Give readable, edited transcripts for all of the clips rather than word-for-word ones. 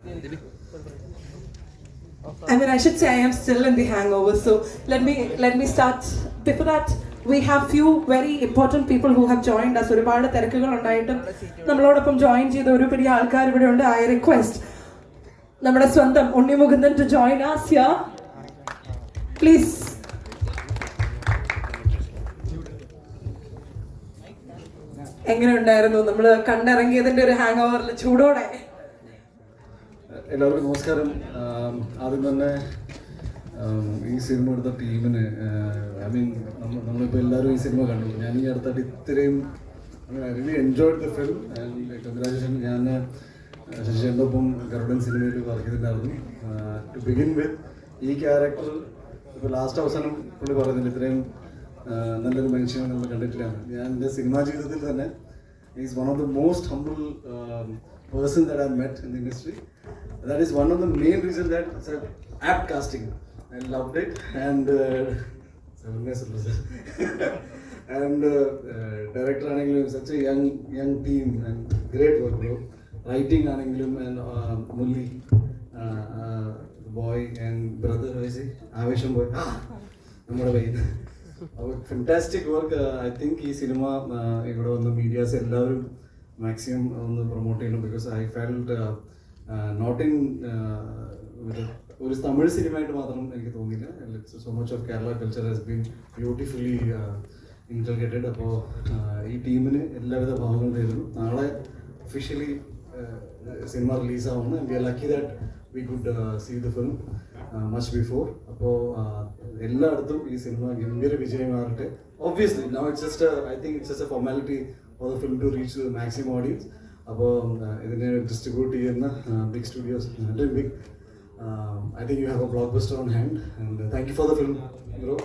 I mean, I should say I am still in the hangover. So let me start. Before that, we have few very important people who have joined us. ഒരുപാട് തിരക്കുകൾ ഉണ്ടായിട്ടും നമ്മളോടൊപ്പം join ചെയ്ത ഒരുപിടി ആൾക്കാർ ഇവിടെ ഉണ്ട്. I request നമ്മുടെ സ്വന്തം Unni Mukundan to join us here. Please. എങ്ങനെ ഉണ്ടായിരുന്നു നമ്മൾ കണ്ടിറങ്ങിയതിന്റെ ഒരു ഹാങ് ഓവറിൽ ചൂടോടെ? എല്ലാവർക്കും നമസ്കാരം. ആദ്യം തന്നെ ഈ സിനിമ എടുത്ത ടീമിന് നമ്മളിപ്പോൾ എല്ലാവരും ഈ സിനിമ കണ്ടു. ഞാൻ ഈ അടുത്തായിട്ട് ഇത്രയും I really enjoyed the film and congratulation. ഞാൻ ശശിയുടെ ഒപ്പം ഗരുഡൻ സിനിമയിൽ വർക്ക് ചെയ്തിട്ടുണ്ടായിരുന്നു. ടു ബിഗിൻ വിത്ത് ഈ ക്യാരക്ടർ ഇപ്പോൾ ലാസ്റ്റ് അവസാനം പുള്ളി പറയുന്നില്ല ഇത്രയും നല്ലൊരു മനുഷ്യനെ നമ്മൾ കണ്ടിട്ടില്ല. ഞാൻ എൻ്റെ സിനിമാ ജീവിതത്തിൽ തന്നെ is one of the most humble person that I've met in the industry. That is one of the main reasons that it's an apt casting. I loved it and and director anengilum such a young team and great work bro. Writing anengilum and Mulli boy and brother Vaisi Avesham boy nammada boy fantastic work. I think ee cinema ivide vanna medias ellarum maximum ഒന്ന് promote ചെയ്യണം. Because I felt not in ഒരു തമിഴ് സിനിമയായിട്ട് മാത്രം എനിക്ക് തോന്നിയില്ല. So much of Kerala culture has been beautifully integrated. അപ്പോൾ ഈ ടീമിന് എല്ലാവിധ ഭാവങ്ങളും തരുന്നു. നാളെ ഒഫീഷ്യലി സിനിമ റിലീസാവുന്നു. And we are lucky that we could see the film much before. അപ്പോൾ എല്ലായിടത്തും ഈ സിനിമ ഗംഭീര വിജയമാകട്ടെ. Obviously, now it's just I think it's just a formality for the film to reach the maximum audience. അപ്പോൾ ഇതിനെ distribute ചെയ്യുന്ന big studios big I think you have a blockbuster on hand and thank you for the film bro,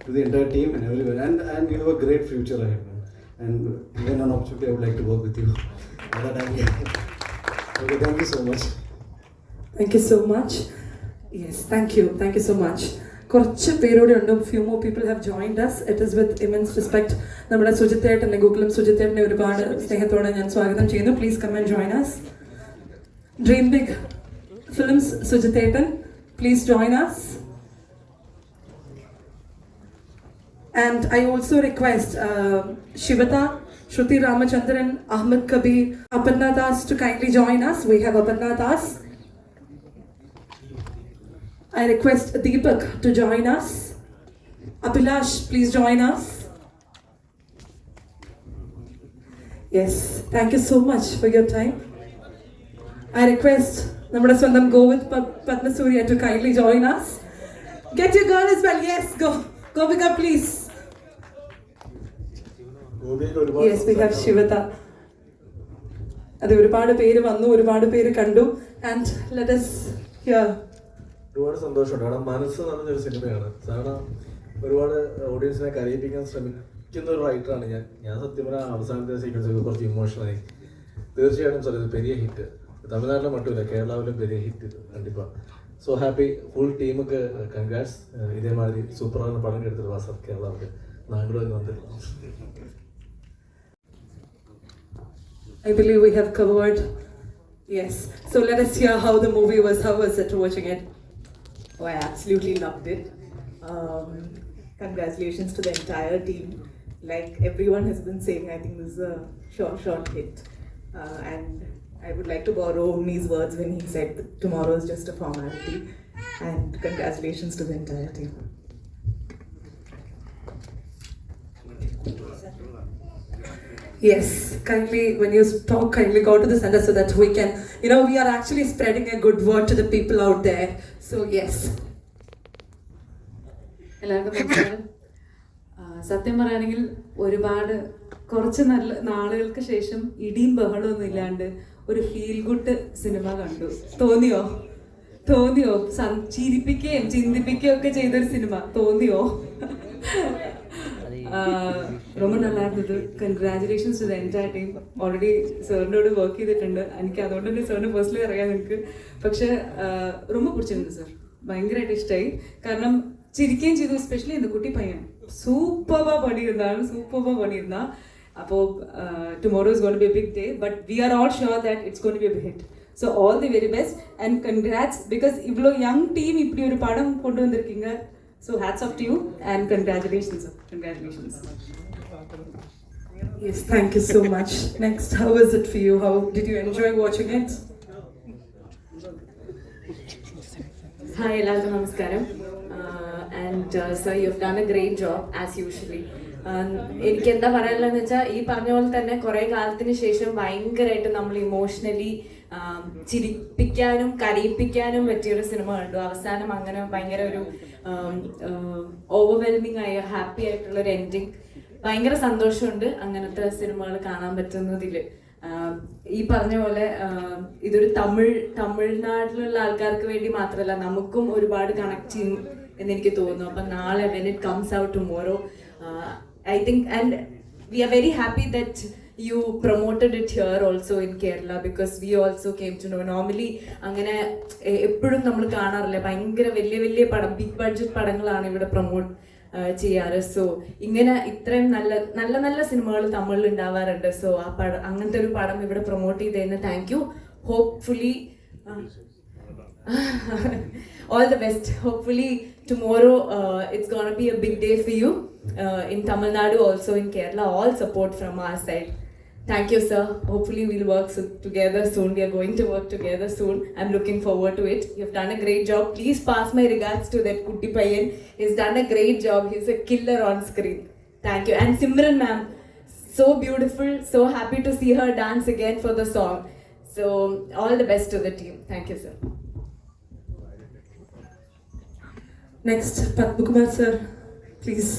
to the entire team and everyone and you have a great future ahead and even an opportunity I would like to work with you at that time. Okay, thank you so much. Thank you so much. Yes, thank you so much. കുറച്ച് പേരോടെ ഉണ്ട്. Few more people have joined us. It is with immense respect. നമ്മുടെ സുജിത്തേട്ടനെ ഗൂഗിളും സുജിത്തേട്ടനെ ഒരുപാട് സ്നേഹത്തോടെ ഞാൻ സ്വാഗതം ചെയ്യുന്നു. Please come and join us. Dream big films സുജിത്തേട്ടൻ, please join us. And I also request Shivata, Shruti Ramachandran, Ahmed Kabir, Aparna Das to kindly join us. We have Aparna Das. I request Deepak to join us. Abhilash, please join us. Yes, thank you so much for your time. I request Namada Swandam Govind Padmasuriya to kindly join us. Get your girl as well. Yes, go. Govika, please. Yes, we have Shivata. അത് ഒരുപാട് പേര് വന്നു, ഒരുപാട് പേര് കണ്ടു. And let us hear. ഒരുപാട് സന്തോഷമുണ്ട്. കാരണം മനസ്സ് നിറഞ്ഞൊരു സിനിമയാണ്. സാധാരണ ഒരുപാട് ഓഡിയൻസിനെ കരയിപ്പിക്കാൻ ശ്രമിക്കുന്ന ഒരു റൈറ്ററാണ് ഞാൻ സത്യം പറഞ്ഞാൽ അവസാനത്തെ സീക്വൻസ് കുറച്ച് ഇമോഷണലായി. തീർച്ചയായിട്ടും സാർ ഇത് പെരിയ ഹിറ്റ്. തമിഴ്നാട്ടിലെ മറ്റുമില്ല, കേരളാവിലും പെരിയ ഹിറ്റ് ഇത് കണ്ടിപ്പാ. So happy. ഫുൾ ടീമൊക്കെ കൺഗ്രാറ്റ്സ്. ഇതേമാതിരി സൂപ്പറാണ് പടം എടുത്തിട്ട് വാ സാർ കേരളാവിൽ നാഗൂർ വന്നിട്ടില്ല. I believe we have covered. Yes. So let us hear how the movie was. How was it watching it? Oh, I absolutely loved it. Congratulations to the entire team. Like everyone has been saying, I think this is a short hit. And I would like to borrow Omni's words when he said that tomorrow is just a formality. And congratulations to the entire team. Yes, kindly, when you talk, kindly go to the center so that we can, we are actually spreading a good word to the people out there. So, yes. എല്ലാവർക്കും നമസ്കാരം. സത്യം പറയുകയാണെങ്കിൽ ഒരുപാട് കുറച്ച് നല്ല നാളുകൾക്ക് ശേഷം ഇടിയും ബഹളമൊന്നും ഇല്ലാണ്ട് ഒരു ഫീൽ ഗുഡ് സിനിമ കണ്ടു. തോന്നിയോ? ചിരിപ്പിക്കുകയും ചിന്തിപ്പിക്കുകയും ഒക്കെ ചെയ്തൊരു സിനിമ തോന്നിയോ? ரொம்ப நல்லா இருந்தது. Congratulations to the entire team. Already സാറിനോട് വർക്ക് ചെയ്തിട്ടുണ്ട്. എനിക്ക് അതുകൊണ്ട് തന്നെ സാറിന് പേഴ്സണലി അറിയാം നിങ്ങൾക്ക്. പക്ഷെ ரொம்ப പിടിച്ചിട്ടുണ്ട് സാർ. ഭയങ്കരമായിട്ട് ഇഷ്ടമായി. കാരണം ചിരിക്കുകയും ചെയ്തു. എസ്പെഷ്യലി இந்த കുട്ടി പയ്യൻ സൂപ്പറാ പണിയിരുന്ന. അപ്പോൾ tomorrow is going to be a big day, but we are all sure that it's going to be a big hit. So all the very best and congrats because இவ்வளோ யங் டீம் இப்படி ஒரு படம் கொண்டு வந்திருக்கீங்க. So hats off to you and congratulations sir. Congratulations. Yes, thank you so much. Next, how was it for you? How did you enjoy watching it? Hi, എല്ലാവർക്കും നമസ്കാരം. And sir you have done A great job as usually. എനിക്ക് എന്താ പറയാനുള്ളതെന്ന് വെച്ചാൽ ഈ പറഞ്ഞ പോലെ തന്നെ കുറേ കാലത്തിന് ശേഷം ഭയങ്കരമായിട്ട് നമ്മൾ ഇമോഷണലി ചിരിപ്പിക്കാനും കരയിപ്പിക്കാനും പറ്റിയൊരു സിനിമ കണ്ടു. അവസാനം അങ്ങനെ ഭയങ്കര ഒരു ഓവർവെൽമിങ് ആയ ഹാപ്പി ആയിട്ടുള്ളൊരു എൻഡിങ്. ഭയങ്കര സന്തോഷമുണ്ട് അങ്ങനത്തെ സിനിമകൾ കാണാൻ പറ്റുന്നതിൽ. ഈ പറഞ്ഞ പോലെ ഇതൊരു തമിഴ്നാട്ടിലുള്ള ആൾക്കാർക്ക് വേണ്ടി മാത്രമല്ല, നമുക്കും ഒരുപാട് കണക്ട് ചെയ്യും എന്നെനിക്ക് തോന്നുന്നു. അപ്പം നാളെ when it comes out tomorrow I think and we are very happy that you promoted it here also in Kerala because we also came to know. Normally അങ്ങനെ എപ്പോഴും നമ്മൾ കാണാറില്ല, ഭയങ്കര വലിയ വലിയ പടം ബിഗ് ബഡ്ജറ്റ് പടങ്ങളാണ് ഇവിടെ പ്രൊമോട്ട് ചെയ്യാറ്. സോ ഇങ്ങനെ ഇത്രയും നല്ല നല്ല നല്ല സിനിമകൾ തമിഴിൽ ഉണ്ടാവാറുണ്ട്. സോ ആ പടം അങ്ങനത്തെ ഒരു പടം ഇവിടെ പ്രൊമോട്ട് ചെയ്തതിന് thank you. Hopefully all the best. Hopefully tomorrow it's gonna be a big day for you in Tamil Nadu, also in Kerala. All support from our side. Thank you, sir. Hopefully we'll work together soon. We are going to work together soon. I'm looking forward to it. You've done a great job. Please pass my regards to that Kutti Payyan. He's done a great job. He's a killer on screen. Thank you. And Simran ma'am, so beautiful. So happy to see her dance again for the song. So all the best to the team. Thank you, sir. Next, Padmakumar sir, please.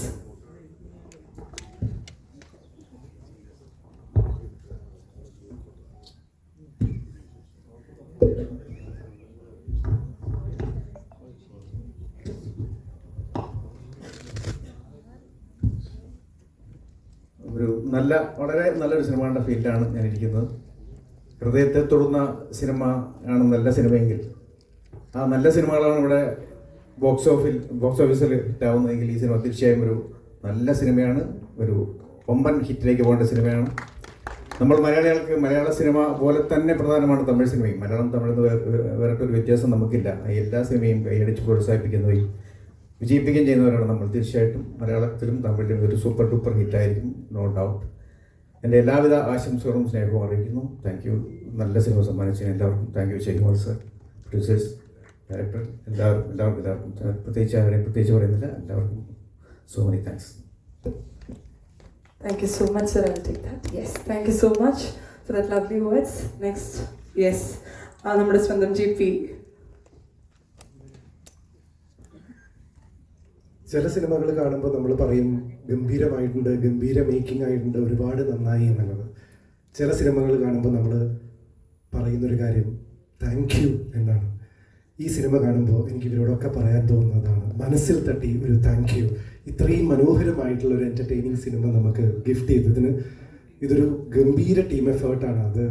ഒരു വളരെ നല്ലൊരു സിനിമയുടെ ഫീൽഡാണ് ഞാൻ ഇരിക്കുന്നത്. ഹൃദയത്തെ തൊടുന്ന cinema ആണ് നല്ല സിനിമയെങ്കിൽ, ആ നല്ല സിനിമകളാണ് ഇവിടെ ബോക്സ് ഓഫീസിൽ ഹിറ്റാവുന്നതെങ്കിൽ ഈ സിനിമ തീർച്ചയായും ഒരു നല്ല സിനിമയാണ്, ഒരു ഒമ്പൻ ഹിറ്റിലേക്ക് പോകേണ്ട സിനിമയാണ്. നമ്മൾ മലയാളികൾക്ക് മലയാള സിനിമ പോലെ തന്നെ പ്രധാനമാണ് തമിഴ് സിനിമയും. മലയാളം തമിഴ് വേറിട്ടൊരു വ്യത്യാസം നമുക്കില്ല. എല്ലാ സിനിമയും കൈയടിച്ച് പ്രോത്സാഹിപ്പിക്കുന്നവയും വിജയിപ്പിക്കുകയും ചെയ്യുന്നവരാണ് നമ്മൾ. തീർച്ചയായിട്ടും മലയാളത്തിലും തമിഴിലും ഒരു സൂപ്പർ ഡൂപ്പർ ഹിറ്റായിരിക്കും, നോ ഡൗട്ട്. എൻ്റെ എല്ലാവിധ ആശംസകളും സ്നേഹവും അറിയിക്കുന്നു. Thank you. നല്ല സിനിമ സമ്മാനിച്ചതിന് എല്ലാവർക്കും thank you. Sharikumar sir, producers, director, എല്ലാവർക്കും പ്രത്യേകിച്ച് ആരെയും പ്രത്യേകിച്ച് പറയുന്നില്ല. എല്ലാവർക്കും so many thanks. Thank you so much, sir. I will take that. Yes, thank you so much for that lovely words. Next, yes, നമ്മുടെ സ്വന്തം GP. ചില സിനിമകൾ കാണുമ്പോൾ നമ്മൾ പറയും ഗംഭീരമായിട്ടുണ്ട്, ഗംഭീര മേക്കിംഗ് ആയിട്ടുണ്ട്, ഒരുപാട് നന്നായി എന്നുള്ളത്. ചില സിനിമകൾ കാണുമ്പോൾ നമ്മൾ പറയുന്നൊരു കാര്യം താങ്ക് യു എന്നാണ്. ഈ സിനിമ കാണുമ്പോൾ എനിക്ക് ഇവരോടൊക്കെ പറയാൻ തോന്നുന്നതാണ്, മനസ്സിൽ തട്ടി ഒരു താങ്ക് യു. ഇത്രയും മനോഹരമായിട്ടുള്ള ഒരു എൻ്റർടൈനിങ് സിനിമ നമുക്ക് ഗിഫ്റ്റ് ചെയ്തതിന് ഇതൊരു ഗംഭീര ടീം എഫേർട്ടാണ്. അത്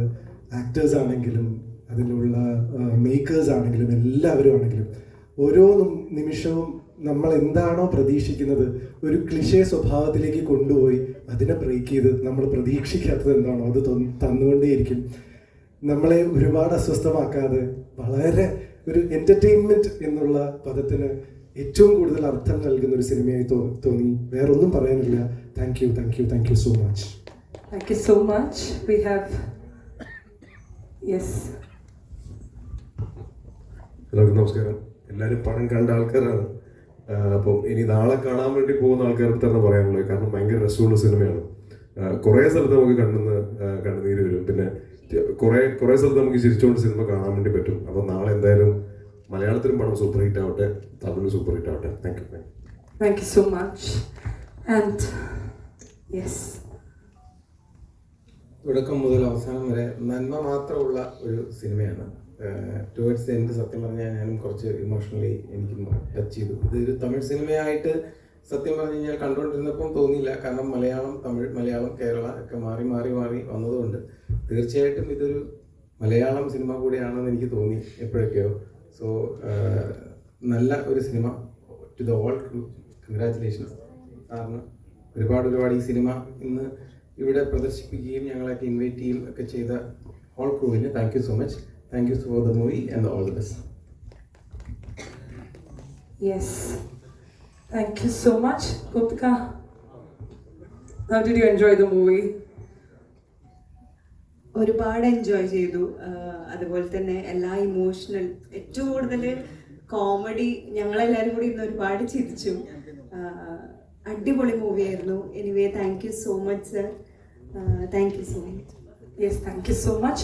ആക്ടേഴ്സ് ആണെങ്കിലും അതിലുള്ള മേക്കേഴ്സ് ആണെങ്കിലും എല്ലാവരും ആണെങ്കിലും ഓരോ നിമിഷവും നമ്മൾ എന്താണോ പ്രതീക്ഷിക്കുന്നത് ഒരു ക്ലിഷേ സ്വഭാവത്തിലേക്ക് കൊണ്ടുപോയി അതിനെ ബ്രേക്ക് ചെയ്ത് നമ്മൾ പ്രതീക്ഷിക്കാത്തത് എന്താണോ അത് തന്നുകൊണ്ടേയിരിക്കും. നമ്മളെ ഒരുപാട് അസ്വസ്ഥമാക്കാതെ വളരെ ഒരു എൻ്റർടൈൻമെൻറ്റ് എന്നുള്ള പദത്തിന് ഏറ്റവും കൂടുതൽ അർത്ഥം നൽകുന്ന ഒരു സിനിമയായി തോന്നി. വേറൊന്നും പറയാനില്ല. Thank you, thank you, thank you so much. Thank you so much. We have, yes. എല്ലാവർക്കും നമസ്കാരം. എല്ലാവരും പടം കണ്ട ആൾക്കാരാണ്. അപ്പം ഇനി നാളെ കാണാൻ വേണ്ടി പോകുന്ന ആൾക്കാർക്ക് തന്നെ പറയാനുള്ളത്, കാരണം ഭയങ്കര രസമുള്ള സിനിമയാണ്. കുറേ സ്ഥലത്ത് നമുക്ക് കണ്ണുനീര് വരും, പിന്നെ കുറേ സ്ഥലത്ത് നമുക്ക് ചിരിച്ചുകൊണ്ട് സിനിമ കാണാൻ വേണ്ടി പറ്റും. അപ്പം നാളെ എന്തായാലും മലയാളത്തിലും പടം സൂപ്പർ ഹിറ്റ് ആവട്ടെ, തമിഴും സൂപ്പർ ഹിറ്റ് ആവട്ടെ. Thank you. Thank you so much. And yes. തുടക്കം മുതൽ അവസാനം വരെ നന്മ മാത്രമുള്ള ഒരു സിനിമയാണ്. ടുവേർഡ്സ് ദ എൻഡ് സത്യം പറഞ്ഞാൽ ഞാനും കുറച്ച് ഇമോഷണലി എനിക്ക് ടച്ച് ചെയ്തു. ഇതൊരു തമിഴ് സിനിമയായിട്ട് സത്യം പറഞ്ഞു കഴിഞ്ഞാൽ കണ്ടുകൊണ്ടിരുന്നപ്പം തോന്നിയില്ല, കാരണം മലയാളം, തമിഴ്, മലയാളം, കേരള ഒക്കെ മാറി മാറി മാറി വന്നതുകൊണ്ട് തീർച്ചയായിട്ടും ഇതൊരു മലയാളം സിനിമ കൂടിയാണെന്ന് എനിക്ക് തോന്നി എപ്പോഴൊക്കെയോ. സോ നല്ല ഒരു സിനിമ. To the all crew, congratulations. കാരണം ഒരുപാട് ഈ സിനിമ ഇന്ന് ഇവിടെ പ്രദർശിപ്പിക്കുകയും ഞങ്ങളൊക്കെ ഇൻവൈറ്റ് ചെയ്യുകയും ഒക്കെ ചെയ്ത ഓൾ ക്രൂവിന് thank you so much. Thank you for the movie and all the best. Yes. Thank you so much, Gupika. How did you enjoy the movie? ഒരുപാട് എൻജോയ് ചെയ്തു. അതുപോലെ തന്നെ എല്ലാ ഇമോഷണൽ, ഏറ്റവും കൂടുതൽ കോമഡി, ഞങ്ങളെല്ലാവരും കൂടി ഇന്ന് ഒരുപാട് ചിരിച്ചു. അടിപൊളി മൂവിയായിരുന്നു. Anyway thank you so much sir. Thank you so much. Yes, thank you so much.